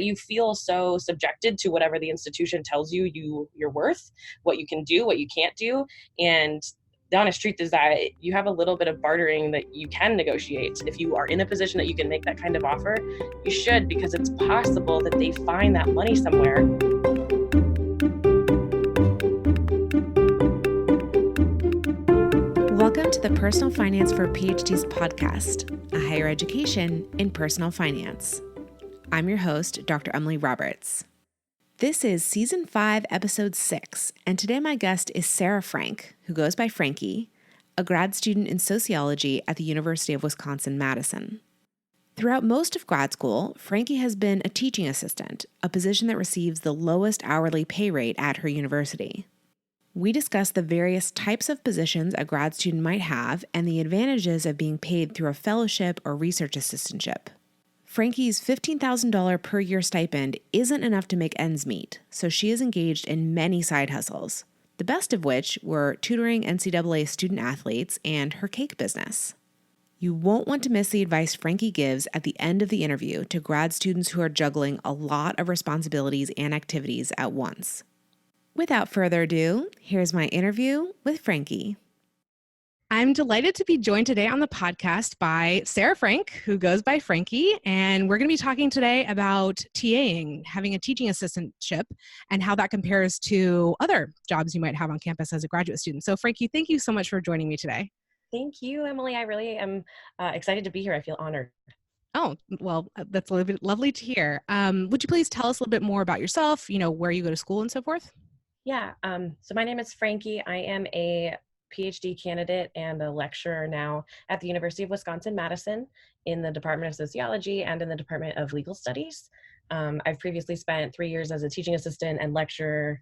You feel so subjected to whatever the institution tells you you're worth, what you can do, what you can't do. And the honest truth is that you have a little bit of bartering that you can negotiate. If you are in a position that you can make that kind of offer, you should, because it's possible that they find that money somewhere. Welcome to the Personal Finance for PhDs podcast, a higher education in personal finance. I'm your host, Dr. Emily Roberts. This is Season 5, Episode 6, and today my guest is Sarah Frank, who goes by Frankie, a grad student in sociology at the University of Wisconsin-Madison. Throughout most of grad school, Frankie has been a teaching assistant, a position that receives the lowest hourly pay rate at her university. We discuss the various types of positions a grad student might have and the advantages of being paid through a fellowship or research assistantship. Frankie's $15,000 per year stipend isn't enough to make ends meet, so she is engaged in many side hustles, the best of which were tutoring NCAA student athletes and her cake business. You won't want to miss the advice Frankie gives at the end of the interview to grad students who are juggling a lot of responsibilities and activities at once. Without further ado, here's my interview with Frankie. I'm delighted to be joined today on the podcast by Sarah Frank, who goes by Frankie, and we're going to be talking today about TAing, having a teaching assistantship, and how that compares to other jobs you might have on campus as a graduate student. So Frankie, thank you so much for joining me today. Thank you, Emily. I really am excited to be here. I feel honored. Oh, well, that's lovely to hear. Would you please tell us a little bit more about yourself, where you go to school and so forth? Yeah, so my name is Frankie. I am a PhD candidate and a lecturer now at the University of Wisconsin-Madison in the Department of Sociology and in the Department of Legal Studies. I've previously spent 3 years as a teaching assistant and lecturer,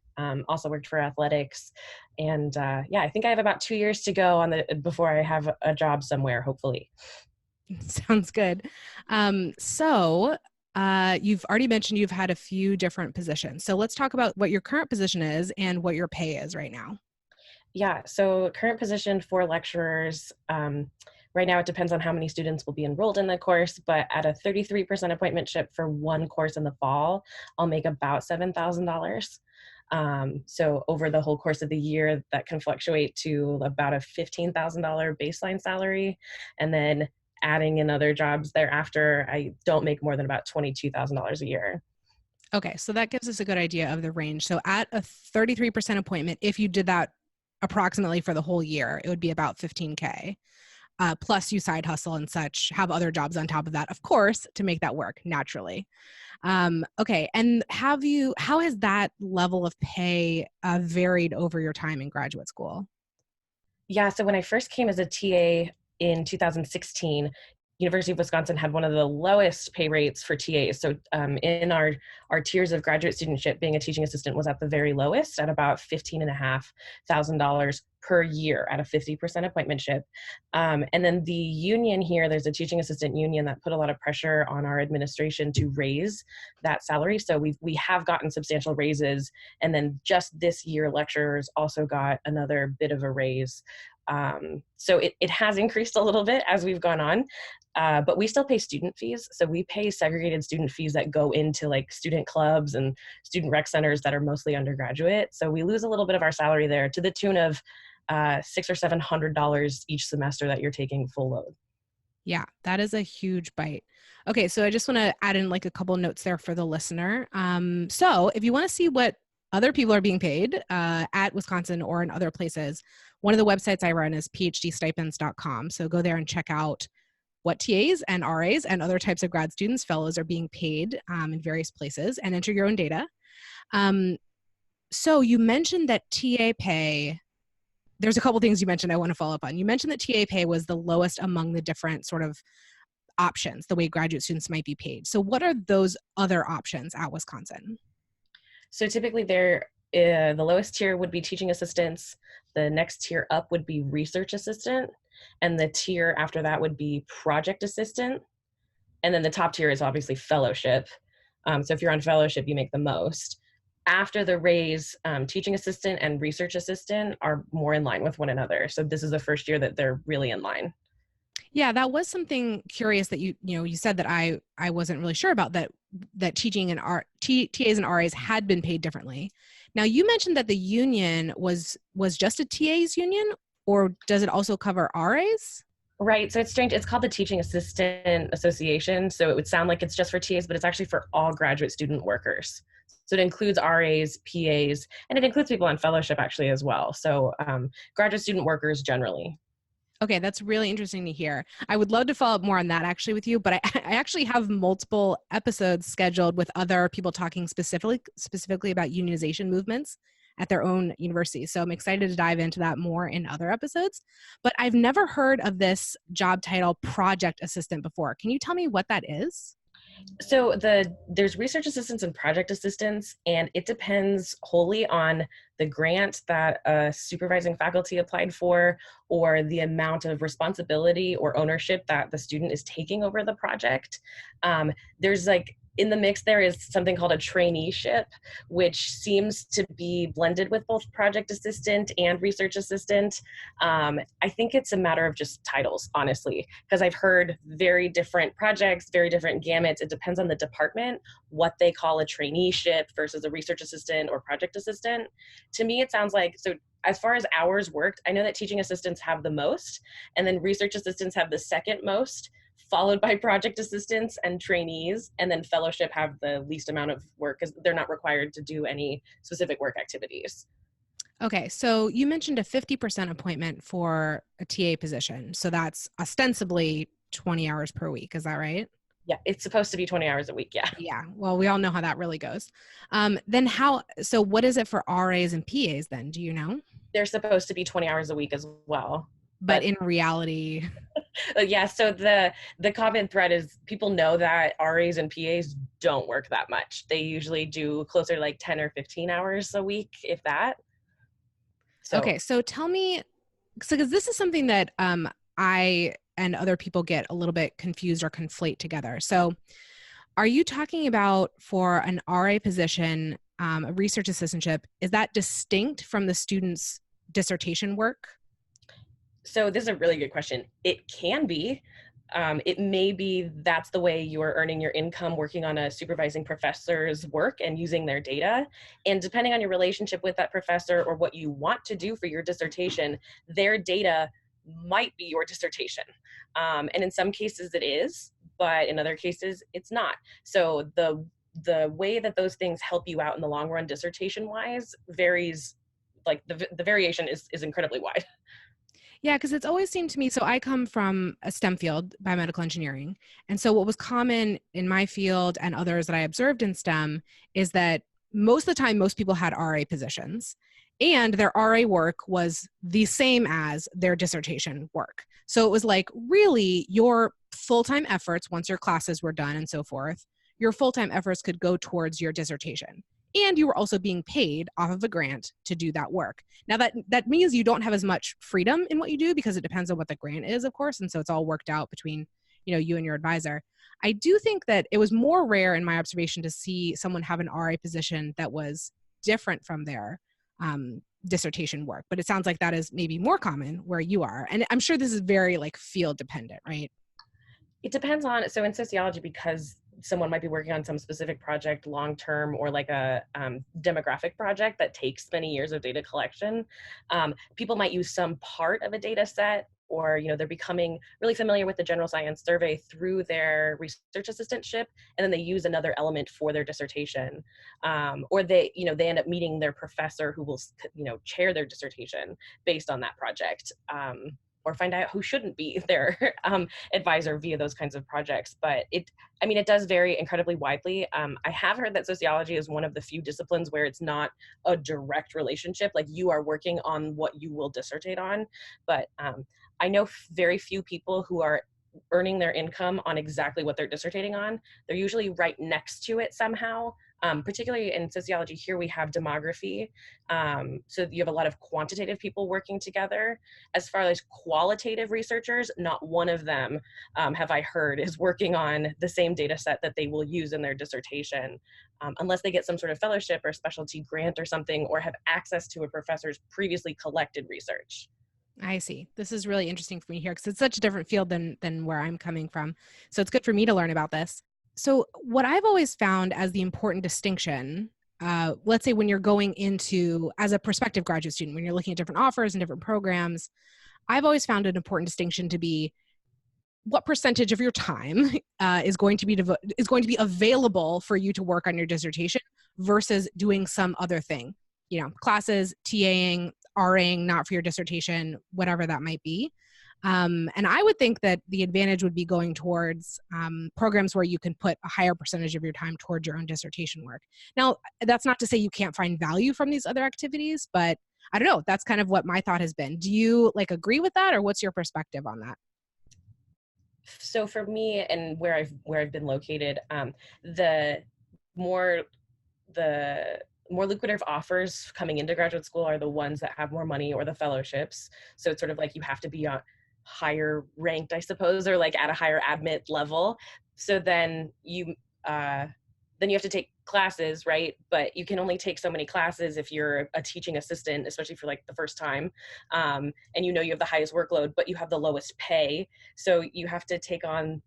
also worked for athletics. And I think I have about 2 years to go before I have a job somewhere, hopefully. Sounds good. You've already mentioned you've had a few different positions. So let's talk about what your current position is and what your pay is right now. Yeah, so current position for lecturers, right now it depends on how many students will be enrolled in the course, but at a 33% appointmentship for one course in the fall, I'll make about $7,000. So over the whole course of the year, that can fluctuate to about a $15,000 baseline salary. And then adding in other jobs thereafter, I don't make more than about $22,000 a year. Okay, so that gives us a good idea of the range. So at a 33% appointment, if you did that approximately for the whole year, it would be about $15K. Plus you side hustle and such, have other jobs on top of that, of course, to make that work naturally. Okay, and how has that level of pay varied over your time in graduate school? Yeah, so when I first came as a TA in 2016, University of Wisconsin had one of the lowest pay rates for TAs. So in our tiers of graduate studentship, being a teaching assistant was at the very lowest at about $15,500 per year at a 50% appointmentship. And then the union here, there's a teaching assistant union that put a lot of pressure on our administration to raise that salary. So we have gotten substantial raises. And then just this year, lecturers also got another bit of a raise. So it has increased a little bit as we've gone on, but we still pay student fees. So we pay segregated student fees that go into like student clubs and student rec centers that are mostly undergraduate. So we lose a little bit of our salary there to the tune of $600 or $700 each semester that you're taking full load. Yeah, that is a huge bite. Okay, so I just want to add in like a couple of notes there for the listener. So if you want to see what other people are being paid at Wisconsin or in other places, one of the websites I run is phdstipends.com. So go there and check out what TAs and RAs and other types of grad students, fellows are being paid in various places and enter your own data. So you mentioned that TA pay, there's a couple things you mentioned I want to follow up on. You mentioned that TA pay was the lowest among the different sort of options, the way graduate students might be paid. So what are those other options at Wisconsin? So typically the lowest tier would be teaching assistants. The next tier up would be research assistant. And the tier after that would be project assistant. And then the top tier is obviously fellowship. So if you're on fellowship, you make the most. After the raise, teaching assistant and research assistant are more in line with one another. So this is the first year that they're really in line. Yeah, that was something curious that you said that I wasn't really sure about, that teaching and TAs and RAs had been paid differently. Now, you mentioned that the union was just a TAs union, or does it also cover RAs? Right. So it's strange. It's called the Teaching Assistant Association. So it would sound like it's just for TAs, but it's actually for all graduate student workers. So it includes RAs, PAs, and it includes people on fellowship actually as well. So graduate student workers generally. Okay, that's really interesting to hear. I would love to follow up more on that actually with you, but I actually have multiple episodes scheduled with other people talking specifically about unionization movements at their own universities. So I'm excited to dive into that more in other episodes. But I've never heard of this job title, project assistant, before. Can you tell me what that is? So there's research assistants and project assistants, and it depends wholly on the grant that a supervising faculty applied for, or the amount of responsibility or ownership that the student is taking over the project. There's like in the mix there is something called a traineeship, which seems to be blended with both project assistant and research assistant. I think it's a matter of just titles, honestly, because I've heard very different projects, very different gamuts. It depends on the department, what they call a traineeship versus a research assistant or project assistant. To me, it sounds like, so as far as hours worked, I know that teaching assistants have the most, and then research assistants have the second most, followed by project assistants and trainees, and then fellowship have the least amount of work because they're not required to do any specific work activities. Okay, so you mentioned a 50% appointment for a TA position. So that's ostensibly 20 hours per week. Is that right? Yeah, it's supposed to be 20 hours a week. Yeah. Yeah. Well, we all know how that really goes. So what is it for RAs and PAs then? Do you know? They're supposed to be 20 hours a week as well. But But in reality, yeah, so the common thread is people know that RAs and PAs don't work that much. They usually do closer to like 10 or 15 hours a week, if that. So okay, so tell me, because this is something that I and other people get a little bit confused or conflate together. So are you talking about for an RA position, a research assistantship, is that distinct from the student's dissertation work? So this is a really good question. It can be. It may be that's the way you're earning your income working on a supervising professor's work and using their data. And depending on your relationship with that professor or what you want to do for your dissertation, their data might be your dissertation. And in some cases it is, but in other cases it's not. So the way that those things help you out in the long run dissertation wise varies, like the variation is incredibly wide. Yeah, because it's always seemed to me, so I come from a STEM field, biomedical engineering. And so what was common in my field and others that I observed in STEM is that most of the time, most people had RA positions and their RA work was the same as their dissertation work. So it was like really your full-time efforts, once your classes were done and so forth, your full-time efforts could go towards your dissertation. And you were also being paid off of a grant to do that work. Now that means you don't have as much freedom in what you do because it depends on what the grant is, of course, and so it's all worked out between you and your advisor. I do think that it was more rare in my observation to see someone have an RA position that was different from their dissertation work, but it sounds like that is maybe more common where you are, and I'm sure this is very like field dependent, right? It depends on, so in sociology, because someone might be working on some specific project long term or like a demographic project that takes many years of data collection, people might use some part of a data set, or they're becoming really familiar with the general science survey through their research assistantship, and then they use another element for their dissertation, or they end up meeting their professor who will chair their dissertation based on that project, or find out who shouldn't be their advisor via those kinds of projects. But it does vary incredibly widely. I have heard that sociology is one of the few disciplines where it's not a direct relationship, like you are working on what you will dissertate on. But I know very few people who are earning their income on exactly what they're dissertating on. They're usually right next to it somehow. Particularly in sociology, here we have demography. So you have a lot of quantitative people working together. As far as qualitative researchers, not one of them, have I heard, is working on the same data set that they will use in their dissertation, unless they get some sort of fellowship or specialty grant or something, or have access to a professor's previously collected research. I see. This is really interesting for me here because it's such a different field than where I'm coming from. So it's good for me to learn about this. So what I've always found as the important distinction, let's say when you're going into as a prospective graduate student, when you're looking at different offers and different programs, I've always found an important distinction to be what percentage of your time is going to be available for you to work on your dissertation versus doing some other thing, classes, TAing, RAing, not for your dissertation, whatever that might be. And I would think that the advantage would be going towards programs where you can put a higher percentage of your time towards your own dissertation work. Now, that's not to say you can't find value from these other activities, but I don't know. That's kind of what my thought has been. Do you agree with that, or what's your perspective on that? So for me and where I've been located, the more the more lucrative offers coming into graduate school are the ones that have more money or the fellowships. So it's sort of like you have to be on higher ranked, I suppose, or at a higher admit level. So then you have to take classes, right? But you can only take so many classes if you're a teaching assistant, especially for the first time. And you have the highest workload, but you have the lowest pay. So you have to take on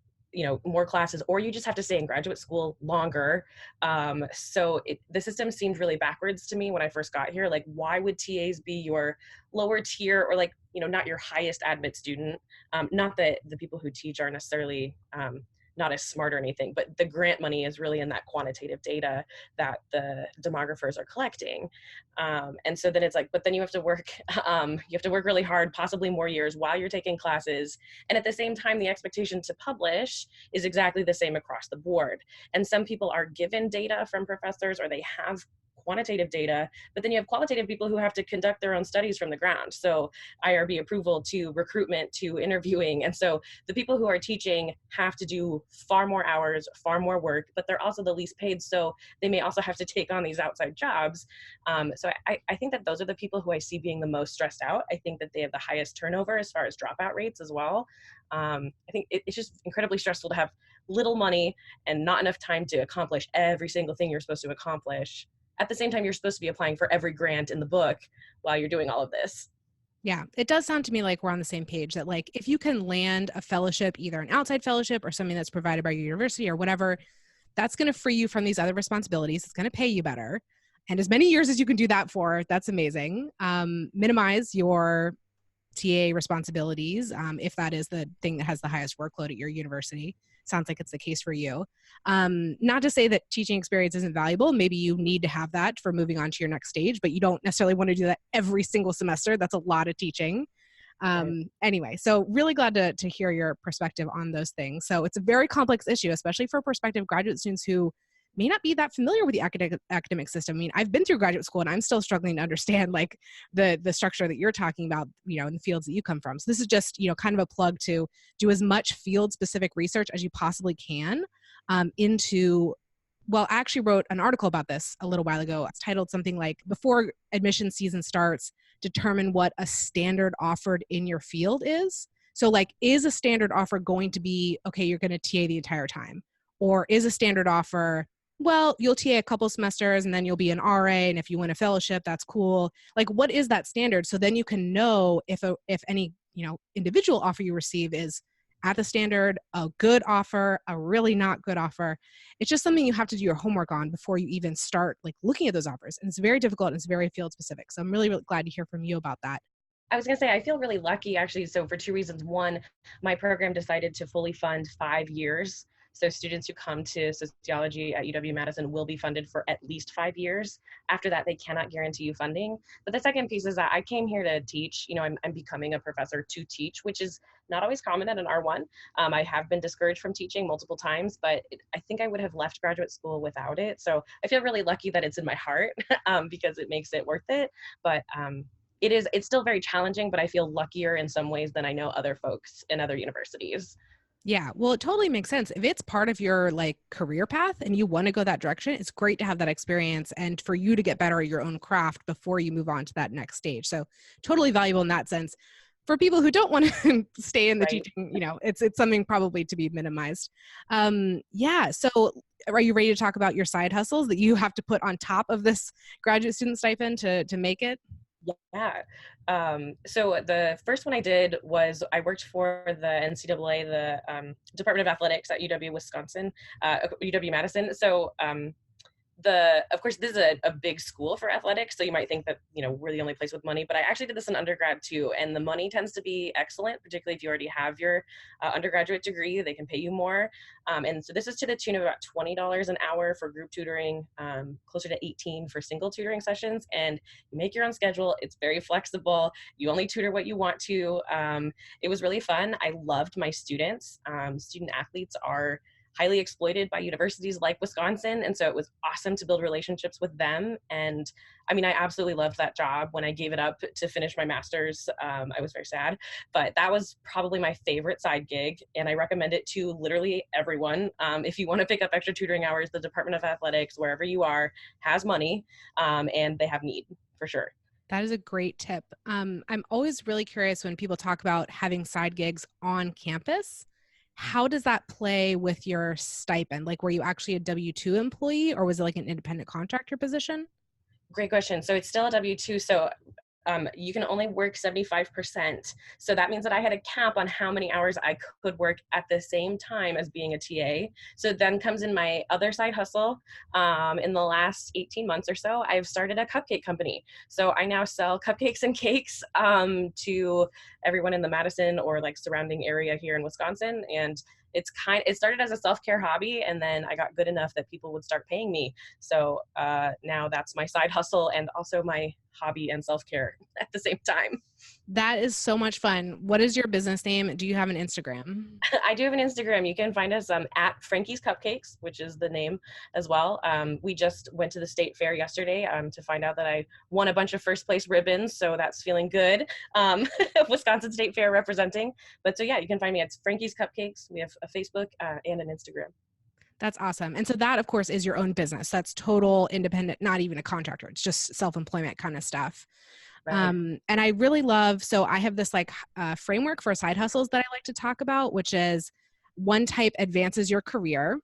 more classes, or you just have to stay in graduate school longer. So the system seemed really backwards to me when I first got here. Why would TAs be your lower tier or not your highest admit student? Not that the people who teach are necessarily not as smart or anything, but the grant money is really in that quantitative data that the demographers are collecting. And so then it's but then you have to work really hard, possibly more years while you're taking classes. And at the same time, the expectation to publish is exactly the same across the board. And some people are given data from professors, or they have quantitative data, but then you have qualitative people who have to conduct their own studies from the ground. So IRB approval to recruitment to interviewing. And so the people who are teaching have to do far more hours, far more work, but they're also the least paid. So they may also have to take on these outside jobs. So I think that those are the people who I see being the most stressed out. I think that they have the highest turnover as far as dropout rates as well. I think it's just incredibly stressful to have little money and not enough time to accomplish every single thing you're supposed to accomplish. At the same time, you're supposed to be applying for every grant in the book while you're doing all of this. Yeah, it does sound to me like we're on the same page, that if you can land a fellowship, either an outside fellowship or something that's provided by your university or whatever, that's going to free you from these other responsibilities. It's going to pay you better. And as many years as you can do that for, that's amazing. Minimize your TA responsibilities, if that is the thing that has the highest workload at your university. Sounds like it's the case for you. Not to say that teaching experience isn't valuable. Maybe you need to have that for moving on to your next stage, but you don't necessarily want to do that every single semester. That's a lot of teaching. Anyway, so really glad to hear your perspective on those things. So it's a very complex issue, especially for prospective graduate students who may not be that familiar with the academic system. I mean, I've been through graduate school and I'm still struggling to understand the structure that you're talking about, in the fields that you come from. So this is just, kind of a plug to do as much field specific research as you possibly can I actually wrote an article about this a little while ago. It's titled something like "Before Admission Season Starts, Determine What a Standard Offered in Your Field Is." So is a standard offer going to be, okay, you're going to TA the entire time? Or is a standard offer, well, you'll TA a couple semesters and then you'll be an RA, and if you win a fellowship, that's cool. What is that standard? So then you can know if any, individual offer you receive is at the standard, a good offer, a really not good offer. It's just something you have to do your homework on before you even start looking at those offers. And it's very difficult and it's very field specific. So I'm really, really glad to hear from you about that. I was going to say, I feel really lucky actually. So for two reasons. One, my program decided to fully fund 5 years. So students who come to sociology at UW-Madison will be funded for at least 5 years. After that, they cannot guarantee you funding. But the second piece is that I came here to teach. I'm becoming a professor to teach, which is not always common at an R1. I have been discouraged from teaching multiple times, but I think I would have left graduate school without it. So I feel really lucky that it's in my heart because it makes it worth it. But it's still very challenging, but I feel luckier in some ways than I know other folks in other universities. Yeah, well, it totally makes sense. If it's part of your career path and you want to go that direction, it's great to have that experience and for you to get better at your own craft before you move on to that next stage. So totally valuable in that sense. For people who don't want to stay in the teaching, it's something probably to be minimized. Yeah. So are you ready to talk about your side hustles that you have to put on top of this graduate student stipend to make it? Yeah. So the first one I did was I worked for the NCAA, the Department of Athletics at UW Wisconsin, UW-Madison. So of course, this is a big school for athletics, so you might think that, we're the only place with money, but I actually did this in undergrad too, and the money tends to be excellent, particularly if you already have your undergraduate degree. They can pay you more, and so this is to the tune of about $20 an hour for group tutoring, closer to 18 for single tutoring sessions, and you make your own schedule. It's very flexible. You only tutor what you want to. It was really fun. I loved my students. Student athletes are highly exploited by universities like Wisconsin. And so it was awesome to build relationships with them. And I mean, I absolutely loved that job. When I gave it up to finish my master's, I was very sad, but that was probably my favorite side gig. And I recommend it to literally everyone. If you want to pick up extra tutoring hours, the Department of Athletics, wherever you are, has money, and they have need for sure. That is a great tip. I'm always really curious when people talk about having side gigs on campus. How does that play with your stipend? Like, were you actually a W-2 employee, or was it like an independent contractor position? Great question. So it's still a W-2. So you can only work 75%. So that means that I had a cap on how many hours I could work at the same time as being a TA. So then comes in my other side hustle. In the last 18 months or so, I've started a cupcake company. So I now sell cupcakes and cakes to everyone in the Madison or like surrounding area here in Wisconsin. And it started as a self-care hobby, and then I got good enough that people would start paying me. So now that's my side hustle and also my hobby and self-care at the same time. That is so much fun. What is your business name? Do you have an Instagram? I do have an Instagram. You can find us at Frankie's Cupcakes, which is the name as well. We just went to the state fair yesterday to find out that I won a bunch of first place ribbons, so that's feeling good. Wisconsin State Fair representing. But so yeah, you can find me at Frankie's Cupcakes. We have a Facebook and an Instagram. That's awesome. And so that, of course, is your own business. That's total independent, not even a contractor. It's just self-employment kind of stuff. Right. And I really love, so I have this like framework for side hustles that I like to talk about, which is one type advances your career.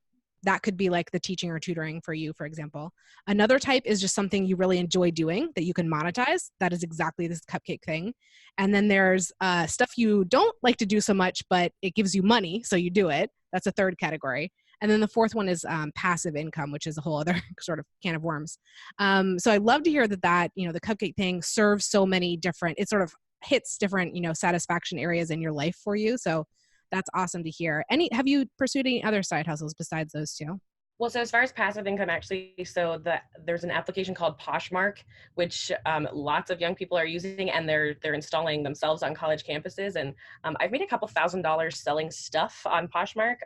That could be like the teaching or tutoring for you, for example. Another type is just something you really enjoy doing that you can monetize. That is exactly this cupcake thing. And then there's stuff you don't like to do so much, but it gives you money, so you do it. That's a third category. And then the fourth one is passive income, which is a whole other sort of can of worms. So I'd love to hear that, the cupcake thing serves so many different, it sort of hits different, satisfaction areas in your life for you. So that's awesome to hear. Have you pursued any other side hustles besides those two? Well, so as far as passive income, actually, there's an application called Poshmark, which lots of young people are using, and they're installing themselves on college campuses. And I've made a couple $1,000s selling stuff on Poshmark,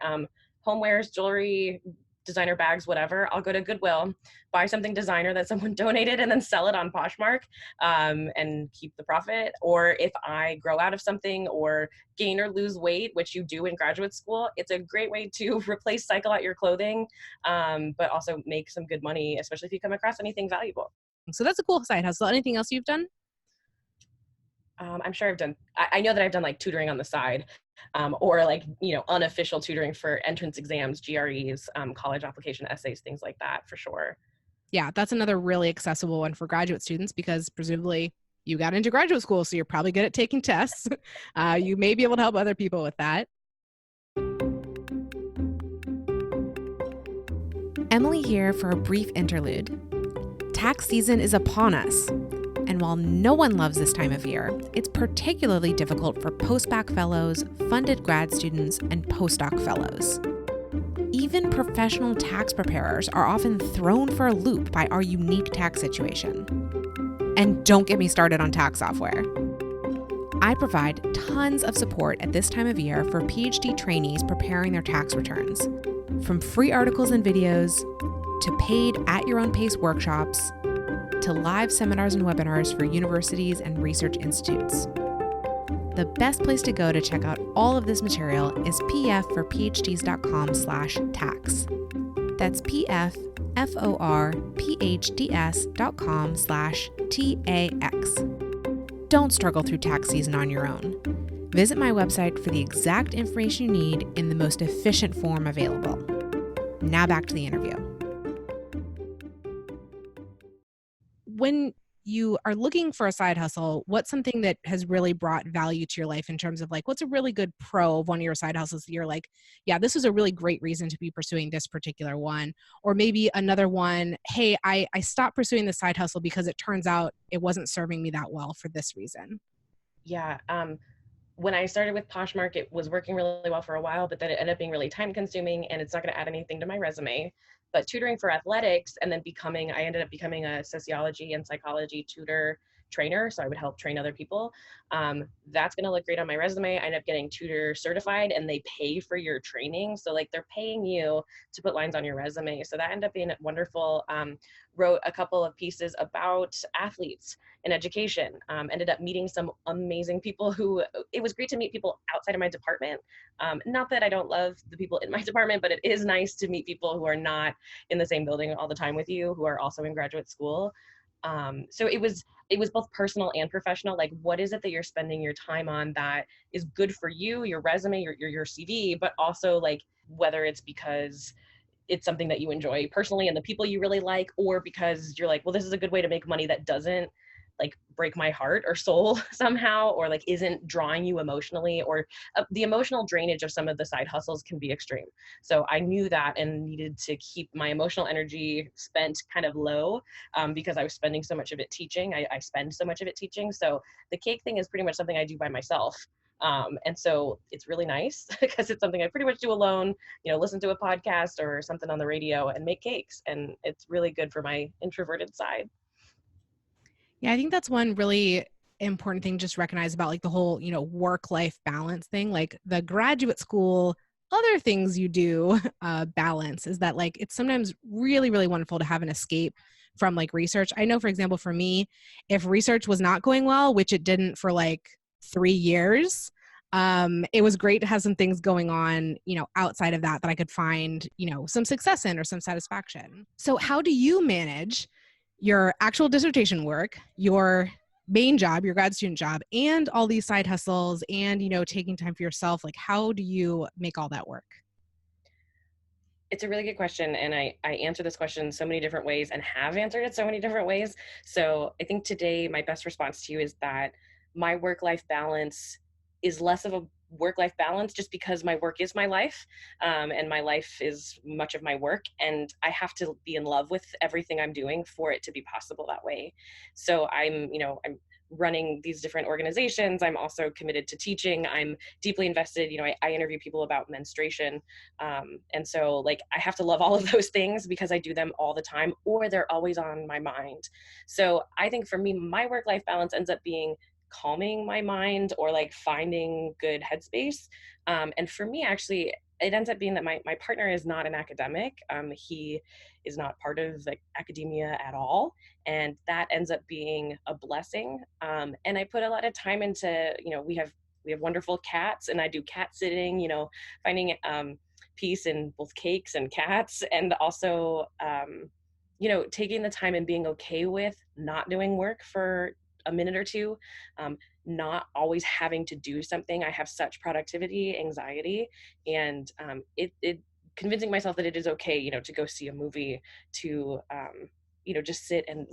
homewares, jewelry, designer bags, whatever. I'll go to Goodwill, buy something designer that someone donated, and then sell it on Poshmark and keep the profit. Or if I grow out of something or gain or lose weight, which you do in graduate school, it's a great way to replace, cycle out your clothing, but also make some good money, especially if you come across anything valuable. So that's a cool side hustle. Anything else you've done? I'm sure I know that I've done like tutoring on the side, or like, unofficial tutoring for entrance exams, GREs, college application essays, things like that for sure. Yeah, that's another really accessible one for graduate students because presumably you got into graduate school, so you're probably good at taking tests. You may be able to help other people with that. Emily here for a brief interlude. Tax season is upon us. And while no one loves this time of year, it's particularly difficult for postbac fellows, funded grad students, and postdoc fellows. Even professional tax preparers are often thrown for a loop by our unique tax situation. And don't get me started on tax software. I provide tons of support at this time of year for PhD trainees preparing their tax returns, from free articles and videos, to paid at-your-own-pace workshops, to live seminars and webinars for universities and research institutes. The best place to go to check out all of this material is pfforphds.com/tax. That's pfforphds.com/TAX. Don't struggle through tax season on your own. Visit my website for the exact information you need in the most efficient form available. Now back to the interview. When you are looking for a side hustle, what's something that has really brought value to your life in terms of like, what's a really good pro of one of your side hustles that you're like, yeah, this is a really great reason to be pursuing this particular one? Or maybe another one, hey, I stopped pursuing the side hustle because it turns out it wasn't serving me that well for this reason. Yeah. When I started with Poshmark, it was working really well for a while, but then it ended up being really time consuming and it's not going to add anything to my resume. But tutoring for athletics and then I ended up becoming a sociology and psychology tutor trainer. So I would help train other people. That's going to look great on my resume. I ended up getting tutor certified and they pay for your training. So like they're paying you to put lines on your resume. So that ended up being wonderful. Wrote a couple of pieces about athletes in education. Ended up meeting some amazing people who, it was great to meet people outside of my department. Not that I don't love the people in my department, but it is nice to meet people who are not in the same building all the time with you, who are also in graduate school. So it was both personal and professional. Like, what is it that you're spending your time on that is good for you, your resume, your CV, but also like whether it's because it's something that you enjoy personally and the people you really like, or because you're like, well, this is a good way to make money that doesn't like break my heart or soul somehow, or like isn't drawing you emotionally, or the emotional drainage of some of the side hustles can be extreme. So I knew that and needed to keep my emotional energy spent kind of low, because I was spending so much of it teaching. I spend so much of it teaching. So the cake thing is pretty much something I do by myself. And so it's really nice because it's something I pretty much do alone, listen to a podcast or something on the radio and make cakes. And it's really good for my introverted side. Yeah, I think that's one really important thing just recognize about like the whole, work-life balance thing. Like the graduate school, other things you do balance is that like it's sometimes really, really wonderful to have an escape from like research. I know, for example, for me, if research was not going well, which it didn't for like 3 years, it was great to have some things going on, outside of that I could find, some success in or some satisfaction. So how do you manage your actual dissertation work, your main job, your grad student job, and all these side hustles and, taking time for yourself? Like, how do you make all that work? It's a really good question. And I answer this question so many different ways and have answered it so many different ways. So I think today my best response to you is that my work-life balance is less of a work-life balance just because my work is my life, and my life is much of my work, and I have to be in love with everything I'm doing for it to be possible that way. So I'm running these different organizations. I'm also committed to teaching. I'm deeply invested. I interview people about menstruation. And so like, I have to love all of those things because I do them all the time, or they're always on my mind. So I think for me, my work-life balance ends up being calming my mind or like finding good headspace. And for me, actually, it ends up being that my partner is not an academic. He is not part of like academia at all. And that ends up being a blessing. And I put a lot of time into, we have wonderful cats, and I do cat sitting, finding peace in both cakes and cats, and also, taking the time and being okay with not doing work for a minute or two, not always having to do something. I have such productivity anxiety, and it convincing myself that it is okay, to go see a movie, to just sit and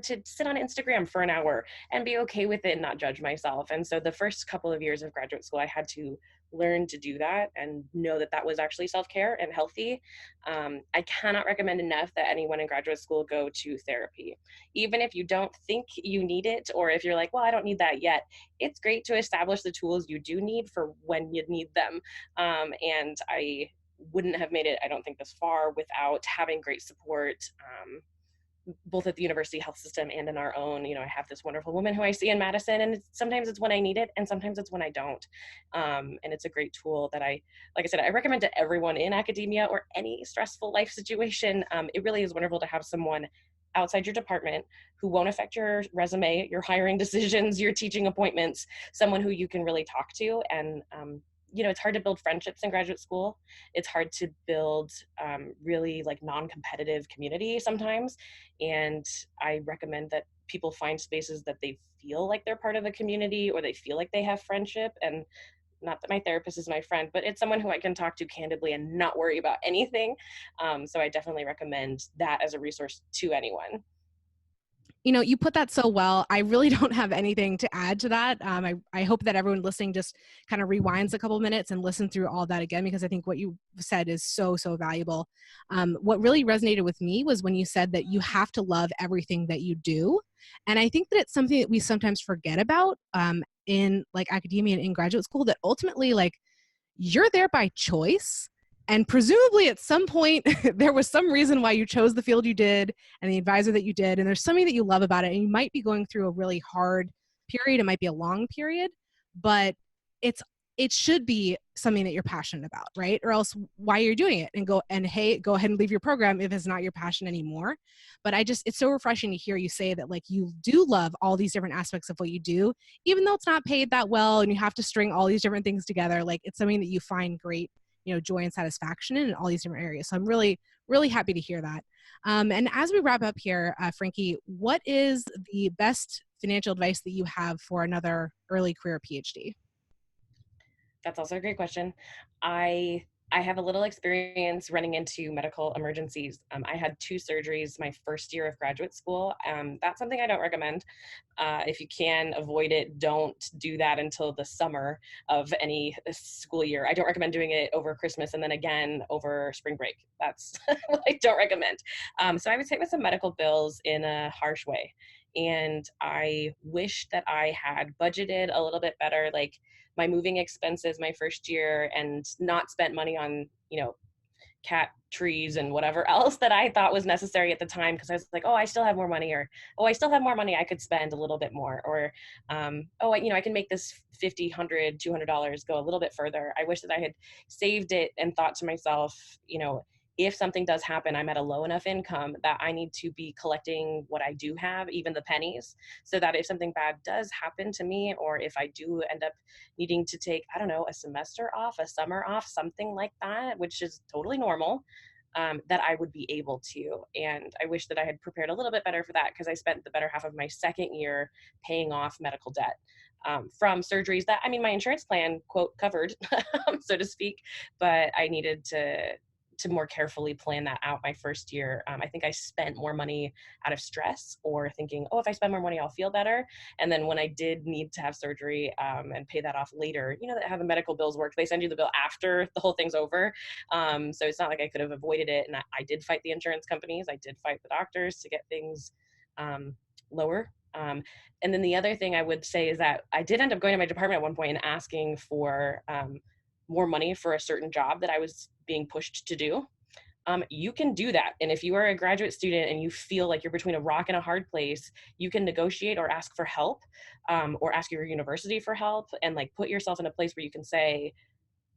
to sit on Instagram for an hour and be okay with it and not judge myself. And so the first couple of years of graduate school, I had to learn to do that and know that that was actually self-care and healthy. I cannot recommend enough that anyone in graduate school go to therapy. Even if you don't think you need it, or if you're like, well, I don't need that yet, it's great to establish the tools you do need for when you need them. And I wouldn't have made it, I don't think, this far without having great support, both at the university health system and in our own. I have this wonderful woman who I see in Madison, and sometimes it's when I need it and sometimes it's when I don't. And it's a great tool that like I said, I recommend to everyone in academia or any stressful life situation. It really is wonderful to have someone outside your department who won't affect your resume, your hiring decisions, your teaching appointments, someone who you can really talk to. And it's hard to build friendships in graduate school. It's hard to build really like non-competitive community sometimes. And I recommend that people find spaces that they feel like they're part of a community, or they feel like they have friendship. And not that my therapist is my friend, but it's someone who I can talk to candidly and not worry about anything. So I definitely recommend that as a resource to anyone. You put that so well. I really don't have anything to add to that. I hope that everyone listening just kind of rewinds a couple minutes and listen through all that again, because I think what you said is so, so valuable. What really resonated with me was when you said that you have to love everything that you do. And I think that it's something that we sometimes forget about in like academia and in graduate school, that ultimately like you're there by choice. And presumably at some point, there was some reason why you chose the field you did and the advisor that you did. And there's something that you love about it. And you might be going through a really hard period. It might be a long period, but it should be something that you're passionate about, right? Or else why you're doing it, and go ahead and leave your program if it's not your passion anymore. But it's so refreshing to hear you say that like you do love all these different aspects of what you do, even though it's not paid that well and you have to string all these different things together. Like it's something that you find great, joy and satisfaction in all these different areas. So I'm really, really happy to hear that. And as we wrap up here, Frankie, what is the best financial advice that you have for another early career PhD? That's also a great question. I have a little experience running into medical emergencies. I had 2 surgeries my first year of graduate school. That's something I don't recommend. If you can avoid it, don't do that until the summer of any school year. I don't recommend doing it over Christmas and then again over spring break. That's what I don't recommend. So I was hit with some medical bills in a harsh way. And I wish that I had budgeted a little bit better, like my moving expenses my first year, and not spent money on, cat trees and whatever else that I thought was necessary at the time, because I was like, oh, I still have more money, or oh, I still have more money I could spend a little bit more, or I can make this $50, $100, $200 go a little bit further. I wish that I had saved it and thought to myself, if something does happen, I'm at a low enough income that I need to be collecting what I do have, even the pennies, so that if something bad does happen to me, or if I do end up needing to take, I don't know, a semester off, a summer off, something like that, which is totally normal, that I would be able to. And I wish that I had prepared a little bit better for that, because I spent the better half of my second year paying off medical debt from surgeries that, my insurance plan, quote, covered, so to speak, but I needed to more carefully plan that out my first year. I think I spent more money out of stress, or thinking, oh, if I spend more money, I'll feel better. And then when I did need to have surgery and pay that off later, how the medical bills work, they send you the bill after the whole thing's over. So it's not like I could have avoided it. And I did fight the insurance companies. I did fight the doctors to get things lower. And then the other thing I would say is that I did end up going to my department at one point and asking for more money for a certain job that I was being pushed to do. You can do that. And if you are a graduate student and you feel like you're between a rock and a hard place, you can negotiate or ask for help, or ask your university for help, and like put yourself in a place where you can say,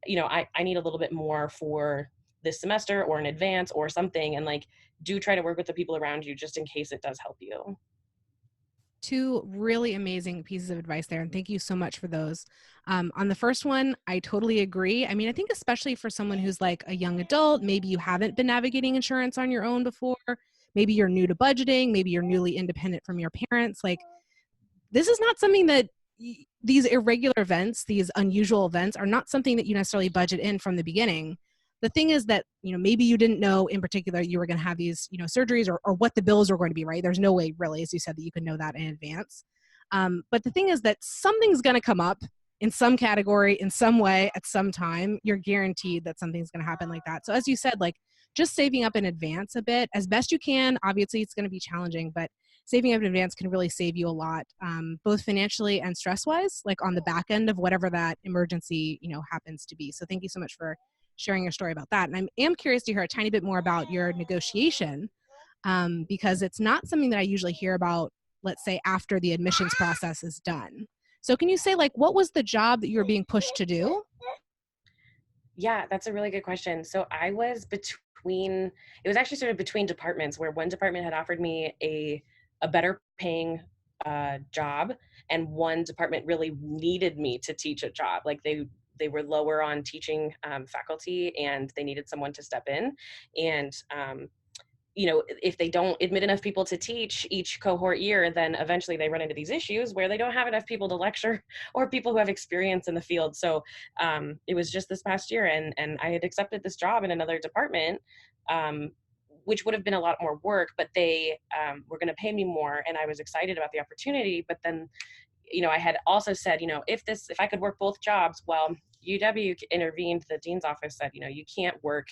I need a little bit more for this semester or in advance or something. And like, do try to work with the people around you just in case it does help you. 2 really amazing pieces of advice there. And thank you so much for those. On the first one, I totally agree. I think especially for someone who's like a young adult, maybe you haven't been navigating insurance on your own before. Maybe you're new to budgeting. Maybe you're newly independent from your parents. Like, this is not something that these irregular events, these unusual events are not something that you necessarily budget in from the beginning. The thing is that, maybe you didn't know in particular you were going to have these, surgeries, or what the bills are going to be, right? There's no way really, as you said, that you can know that in advance. But the thing is that something's going to come up in some category, in some way, at some time. You're guaranteed that something's going to happen like that. So as you said, like, just saving up in advance a bit as best you can. Obviously, it's going to be challenging, but saving up in advance can really save you a lot, both financially and stress-wise, like on the back end of whatever that emergency, happens to be. So thank you so much for sharing your story about that. And I am curious to hear a tiny bit more about your negotiation, because it's not something that I usually hear about, let's say, after the admissions process is done. So can you say, like, what was the job that you were being pushed to do? Yeah, that's a really good question. So I was it was actually sort of between departments, where one department had offered me a better paying job, and one department really needed me to teach a job. Like they were lower on teaching faculty, and they needed someone to step in. And if they don't admit enough people to teach each cohort year, then eventually they run into these issues where they don't have enough people to lecture, or people who have experience in the field. So it was just this past year, and I had accepted this job in another department, which would have been a lot more work, but they were going to pay me more, and I was excited about the opportunity. But then, I had also said, if I could work both jobs, well, UW intervened. The dean's office said, you can't work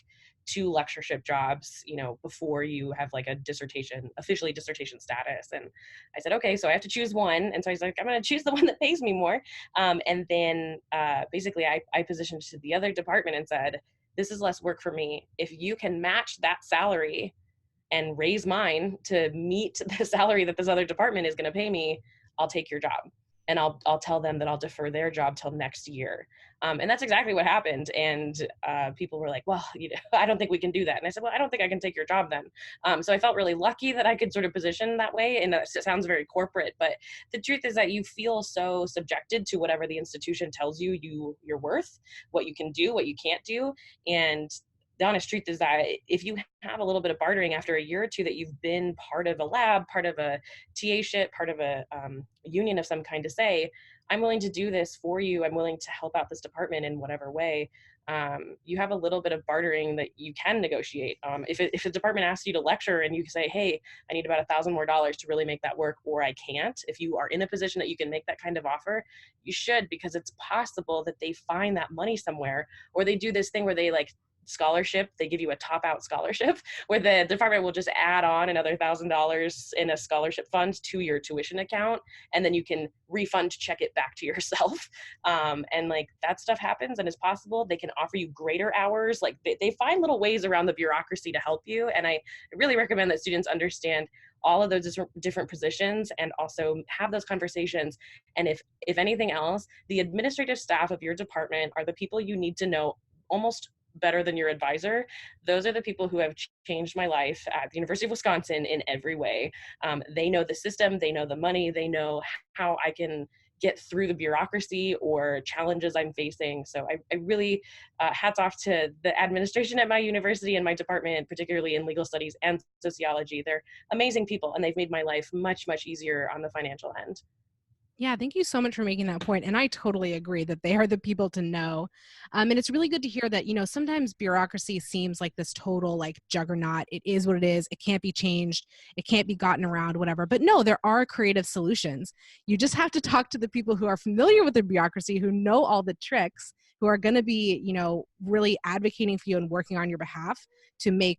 2 lectureship jobs, before you have like a officially dissertation status. And I said, okay, so I have to choose one. And so he's like, I'm going to choose the one that pays me more. And then basically I positioned to the other department and said, this is less work for me. If you can match that salary and raise mine to meet the salary that this other department is going to pay me, I'll take your job. And I'll tell them that I'll defer their job till next year. And that's exactly what happened. And people were like, well, I don't think we can do that. And I said, well, I don't think I can take your job then. So I felt really lucky that I could sort of position that way. And it sounds very corporate, but the truth is that you feel so subjected to whatever the institution tells you're worth, what you can do, what you can't do. And the honest truth is that if you have a little bit of bartering after a year or two that you've been part of a lab, part of a TA-ship, part of a union of some kind, to say, I'm willing to do this for you, I'm willing to help out this department in whatever way, you have a little bit of bartering that you can negotiate. If a department asks you to lecture and you say, hey, I need about $1,000 more to really make that work, or I can't, if you are in a position that you can make that kind of offer, you should, because it's possible that they find that money somewhere, or they do this thing where they scholarship, they give you a top out scholarship where the department will just add on another $1,000 in a scholarship fund to your tuition account, and then you can refund check it back to yourself. And that stuff happens and is possible. They can offer you greater hours. They find little ways around the bureaucracy to help you. And I really recommend that students understand all of those different positions and also have those conversations. And if anything else, the administrative staff of your department are the people you need to know almost better than your advisor. Those are the people who have changed my life at the University of Wisconsin in every way. They know the system, they know the money, they know how I can get through the bureaucracy or challenges I'm facing. So I really, hats off to the administration at my university and my department, particularly in legal studies and sociology. They're amazing people, and they've made my life much, much easier on the financial end. Yeah, thank you so much for making that point. And I totally agree that they are the people to know. And it's really good to hear that, sometimes bureaucracy seems like this total juggernaut. It is what it is. It can't be changed. It can't be gotten around, whatever. But no, there are creative solutions. You just have to talk to the people who are familiar with the bureaucracy, who know all the tricks, who are going to be, really advocating for you and working on your behalf to make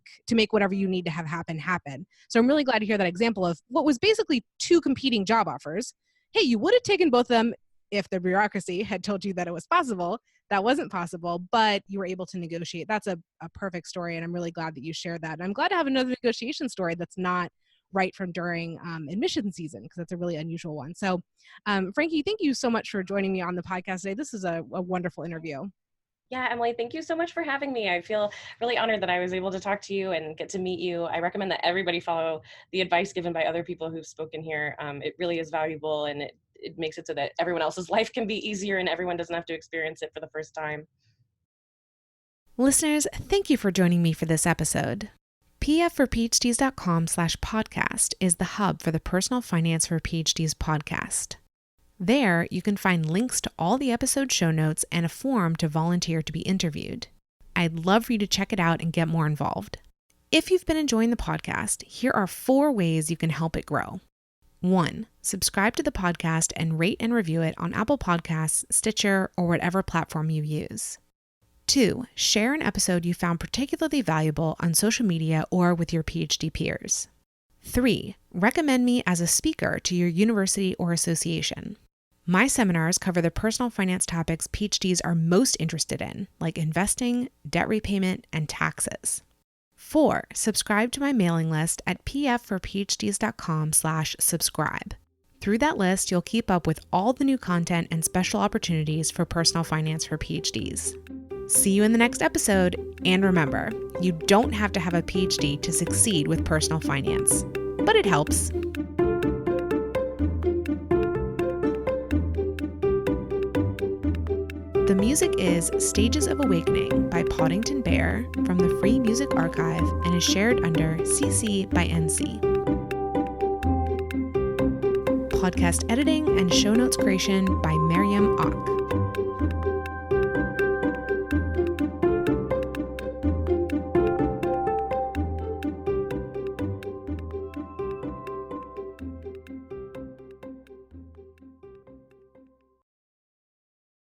whatever you need to have happen. So I'm really glad to hear that example of what was basically 2 competing job offers. Hey, you would have taken both of them if the bureaucracy had told you that it was possible. That wasn't possible, but you were able to negotiate. That's a perfect story, and I'm really glad that you shared that. And I'm glad to have another negotiation story that's not right from during admission season, because that's a really unusual one. So, Frankie, thank you so much for joining me on the podcast today. This is a wonderful interview. Yeah, Emily, thank you so much for having me. I feel really honored that I was able to talk to you and get to meet you. I recommend that everybody follow the advice given by other people who've spoken here. It really is valuable, and it makes it so that everyone else's life can be easier and everyone doesn't have to experience it for the first time. Listeners, thank you for joining me for this episode. pfforphds.com/podcast is the hub for the Personal Finance for PhDs podcast. There, you can find links to all the episode show notes and a form to volunteer to be interviewed. I'd love for you to check it out and get more involved. If you've been enjoying the podcast, here are 4 ways you can help it grow. 1, subscribe to the podcast and rate and review it on Apple Podcasts, Stitcher, or whatever platform you use. 2, share an episode you found particularly valuable on social media or with your PhD peers. 3, recommend me as a speaker to your university or association. My seminars cover the personal finance topics PhDs are most interested in, like investing, debt repayment, and taxes. 4, subscribe to my mailing list at pfforphds.com/subscribe. Through that list, you'll keep up with all the new content and special opportunities for personal finance for PhDs. See you in the next episode, and remember, you don't have to have a PhD to succeed with personal finance, but it helps. The music is Stages of Awakening by Poddington Bear from the Free Music Archive and is shared under CC by NC. Podcast editing and show notes creation by Miriam Ock.